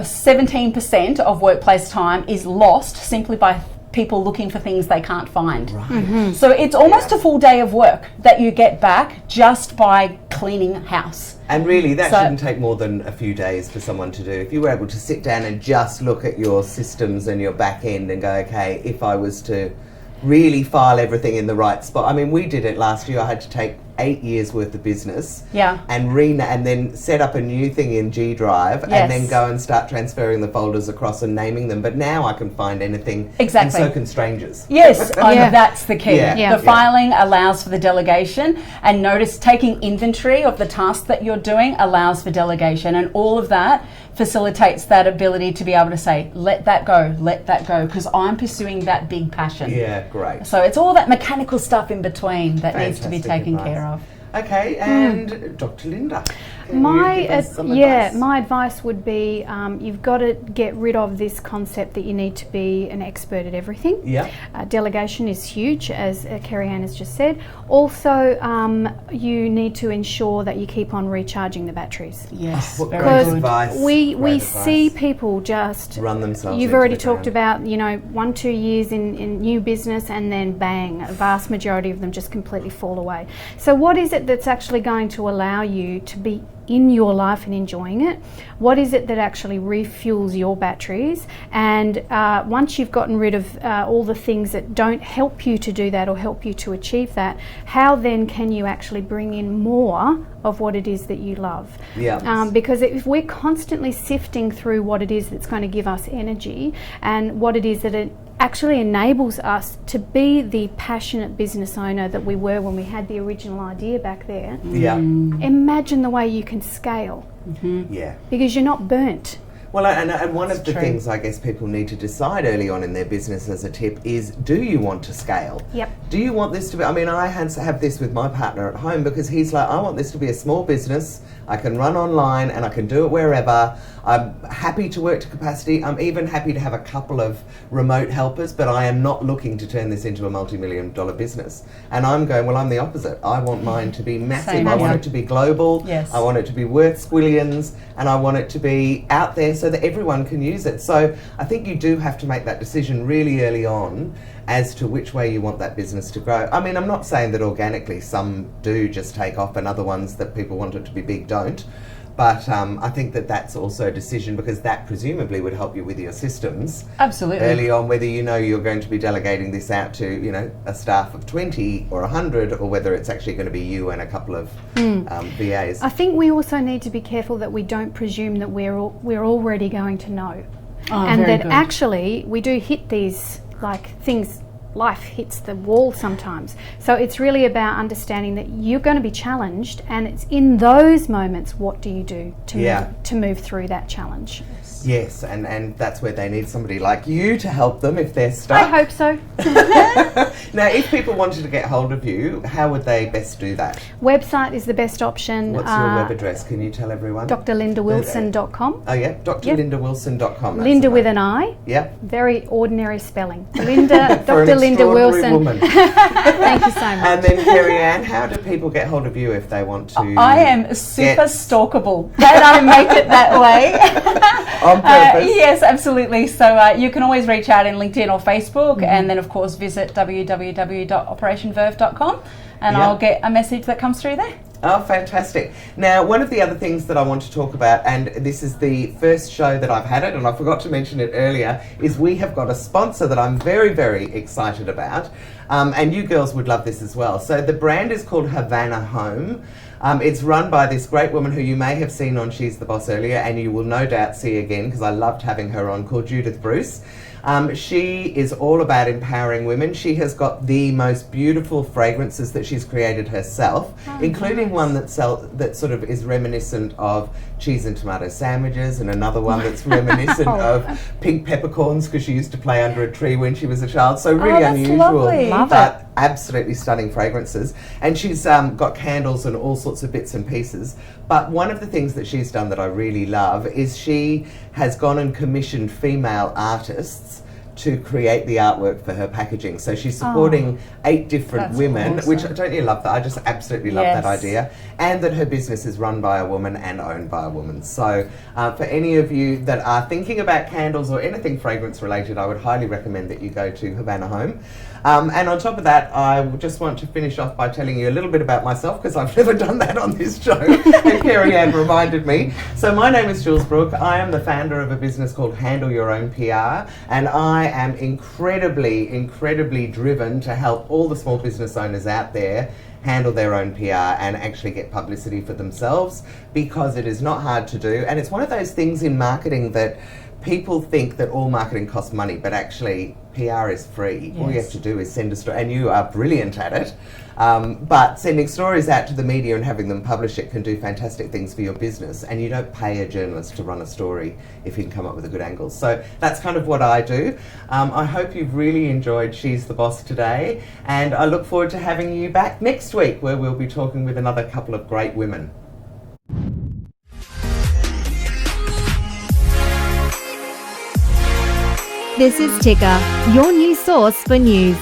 17% of workplace time is lost simply by people looking for things they can't find. Right. So it's almost a full day of work that you get back just by cleaning house. And really, that So- shouldn't take more than a few days for someone to do. If you were able to sit down and just look at your systems and your back end and go, okay, if I was to really file everything in the right spot. I mean, we did it last year. I had to take 8 years worth of business and and then set up a new thing in G Drive and then go and start transferring the folders across and naming them. But now I can find anything, Exactly. and so can strangers. Yes, Yeah. that's the key. Yeah. Yeah. The filing allows for the delegation, and notice taking inventory of the tasks that you're doing allows for delegation, and all of that facilitates that ability to be able to say, let that go, because I'm pursuing that big passion. Yeah, great. So it's all that mechanical stuff in between that needs to be Fantastic taken advice. care of. Okay, and Dr. Linda, can you My give us some advice? my advice would be you've got to get rid of this concept that you need to be an expert at everything. Yeah. Delegation is huge, as Kerrie Ann has just said. Also, you need to ensure that you keep on recharging the batteries. Yes, What very great Because good. advice. we Great see advice. people just Run themselves. You've into already the talked ground. about 1-2 years in new business, and then bang, a vast majority of them just completely fall away. So what is it that's actually going to allow you to be in your life and enjoying it? What is it that actually refuels your batteries? And once you've gotten rid of all the things that don't help you to do that or help you to achieve that, how then can you actually bring in more of what it is that you love? Yeah. Because if we're constantly sifting through what it is that's going to give us energy and what it is that it actually enables us to be the passionate business owner that we were when we had the original idea back there, Yeah. imagine the way you can scale, Yeah. because you're not burnt. Well, and one of the true. things I guess people need to decide early on in their business as a tip is, do you want to scale? Yep. Do you want this to be, I mean, I have this with my partner at home because he's like, I want this to be a small business. I can run online and I can do it wherever. I'm happy to work to capacity. I'm even happy to have a couple of remote helpers, but I am not looking to turn this into a multi-million-dollar business. And I'm going, well, I'm the opposite. I want mine to be massive. Same I want here. it to be global. Yes. I want it to be worth squillions, and I want it to be out there so that everyone can use it. So I think you do have to make that decision really early on as to which way you want that business to grow. I mean, I'm not saying that organically some do just take off and other ones that people want it to be big don't. But I think that that's also a decision, because that presumably would help you with your systems Absolutely. early on, whether you know you're going to be delegating this out to, a staff of 20 or 100, or whether it's actually going to be you and a couple of VAs. I think we also need to be careful that we don't presume that we're already going to know, Oh, and very that good. actually we do hit these things. Life hits the wall sometimes. So it's really about understanding that you're going to be challenged, and it's in those moments, what do you do to move through that challenge? Yes, and that's where they need somebody like you to help them if they're I stuck. hope so. Now, if people wanted to get hold of you, how would they best do that? Website is the best option. What's your web address? Can you tell everyone? drlindawilson.com. Oh, yeah, drlindawilson.com. that's Linda the with name. an I. Yep. Very ordinary spelling. Linda, For an Dr. Linda extraordinary Wilson. woman. Thank you so much. And then, Kerrie Ann, how do people get hold of you if they want to? I am super get stalkable. Can I make it that way? on purpose. Yes, absolutely. So you can always reach out in LinkedIn or Facebook, and then of course visit www.operationverve.com, and Yeah. I'll get a message that comes through there. Oh, fantastic. Now, one of the other things that I want to talk about, and this is the first show that I've had it, and I forgot to mention it earlier, is we have got a sponsor that I'm very, very excited about. And you girls would love this as well. So the brand is called Havana Home. It's run by this great woman who you may have seen on She's the Boss earlier, and you will no doubt see again, because I loved having her on, called Judith Bruce. She is all about empowering women. She has got the most beautiful fragrances that she's created herself, including one that sort of is reminiscent of cheese and tomato sandwiches, and another one that's reminiscent of pink peppercorns because she used to play under a tree when she was a child. So really that's unusual, lovely. Love but absolutely stunning fragrances. And she's got candles and all sorts of bits and pieces. But one of the things that she's done that I really love is she has gone and commissioned female artists to create the artwork for her packaging. So she's supporting 8 different women, awesome. which don't you love that? I just absolutely love that Yes. idea. And that her business is run by a woman and owned by a woman. So for any of you that are thinking about candles or anything fragrance related, I would highly recommend that you go to Havana Home. And on top of that, I just want to finish off by telling you a little bit about myself, because I've never done that on this show, and Kerrie Ann reminded me. So my name is Jules Brooke. I am the founder of a business called Handle Your Own PR, and I am incredibly, incredibly driven to help all the small business owners out there handle their own PR and actually get publicity for themselves, because it is not hard to do. And it's one of those things in marketing that people think that all marketing costs money, but actually PR is free. All you have to do is send a story, and you are brilliant at it. But sending stories out to the media and having them publish it can do fantastic things for your business, and you don't pay a journalist to run a story if you can come up with a good angle. So that's kind of what I do. I hope you've really enjoyed She's the Boss today, and I look forward to having you back next week, where we'll be talking with another couple of great women. This is Ticker, your new source for news.